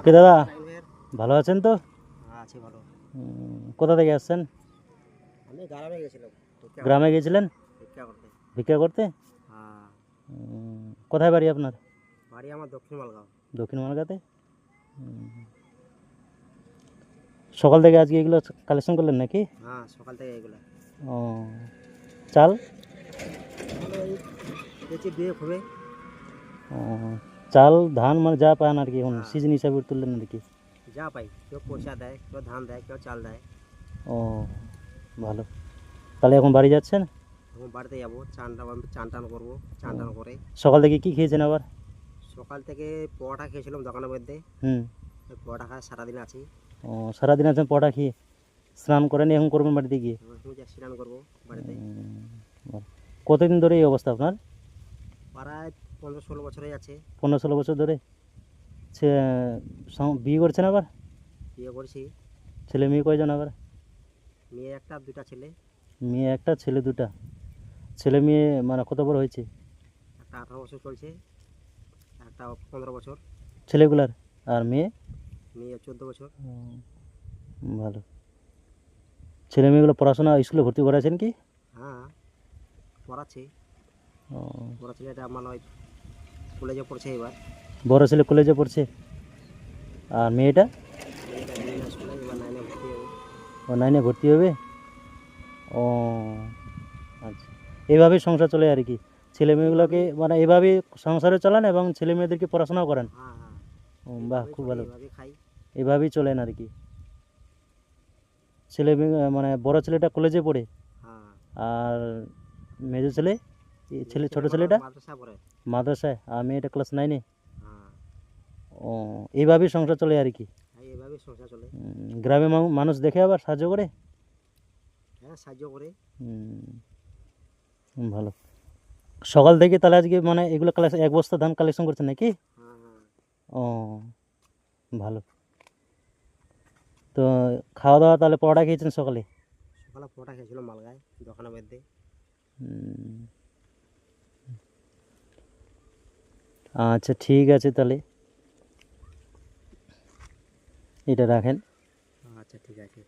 কে দাদা ভালো আছেন তো? আছি ভালো। কোথা থেকে আসছেন? আমি গ্রামে গেছিলাম। গ্রামে গেছিলেন ভিক্ষা করতে। ভিক্ষা করতে? হ্যাঁ। কোথায় বাড়ি আপনার? বাড়ি আমার দক্ষিণ মালগাঁও। দক্ষিণ মালগাতে। সকাল থেকে আজকে এগুলো কালেকশন করলেন নাকি? হ্যাঁ, সকাল থেকে এগুলো। ও, চাল? দেখছি দিয়ে খুবই। ও, চাল ধান মানে যা পান আর কি, এখন হ্যাঁ। সিজন হিসাবে তুললেন আর কি। যা পাই, কেউ পয়সা দেয়, কেউ ধান দেয়, কেউ চাল দেয়। ও, ভালো। তাহলে এখন বাড়ি যাচ্ছেন? এখন বাড়িতে যাবো, চান টান করবো, চান টান করে। সকাল থেকে কি খেয়েছেন আবার? সকাল থেকে পরোটা খেয়েছিলাম দোকানের মধ্যে। পরোটা খায় সারাদিন আছি। ও, সারাদিন আছেন পড়া খেয়ে? স্নান করেন এখন করবেন বাড়িতে গিয়ে? এখন যা স্নান করবো বাড়িতে। কতদিন ধরে এই অবস্থা আপনার? প্রায় 15-16 বছর হয়ে যাচ্ছে। 15-16 বছর ধরে? বিয়ে করছেন আবার? বিয়ে করছি। ছেলে মেয়ে কয়জন আবার? মেয়ে একটা, দুটা ছেলে। মেয়ে একটা, ছেলে দুটা। ছেলে মেয়ে মানে কত বড় হয়েছে? একটা 18 বছর চলছে, একটা 15 বছর। ছেলেগুলার? আর মেয়ে? মেয়ে 14 বছর। ভালো। ছেলে মেয়েগুলো পড়াশোনা স্কুলে ভর্তি করাছেন কি? হ্যাঁ, পড়াচ্ছি। ও, বড় ছেলেটা আমার ওই কলেজে পড়ছে এবার। বড় ছেলে কলেজে পড়ছে। আর মেয়েটা? মেয়েটা বিভিন্ন স্কুলে এবার 9-এ ভর্তি হবে। ও, 9-এ ভর্তি হবে। ও, আচ্ছা। এইভাবেই সংসার চলে আর কি? ছেলে মেয়েগুলোকে মানে এভাবেই সংসারে চালান এবং ছেলে মেয়েদেরকে পড়াশোনাও করান? হ্যাঁ হ্যাঁ, বাহ, এইভাবেই খুব চলি, ভালো। এইভাবেই খাই। এভাবেই চলেন আর কি? ছেলে মেয়ে মানে বড় ছেলেটা কলেজে পড়ে, হ্যাঁ। আর মেজো ছেলে, ছোট ছেলে আমার ছেলেটা মাদ্রাসা পড়ে। মাদ্রাসায়, আর মেয়েটা ক্লাস 9-এ। হ্যাঁ। ও, এইভাবেই সংসার চলে আর কি? হ্যাঁ, এইভাবেই সংসার চলে। গ্রামে মানুষ দেখে আবার সাহায্য করে? হ্যাঁ, সাহায্য করে। ভালো। সকাল থেকে তাহলে আজকে মানে এগুলো কালেকশন, এক বস্তা ধান কালেকশন করছেন নাকি? হ্যাঁ হ্যাঁ। ও, ভালো। তো খাওয়া দাওয়া তাহলে পরোটা খেয়েছেন সকালে? সকালে পরোটা খেয়েছিলাম মালগায় দোকানের মধ্যে। আচ্ছা, ঠিক আছে তাহলে এটা রাখেন। আচ্ছা, ঠিক আছে।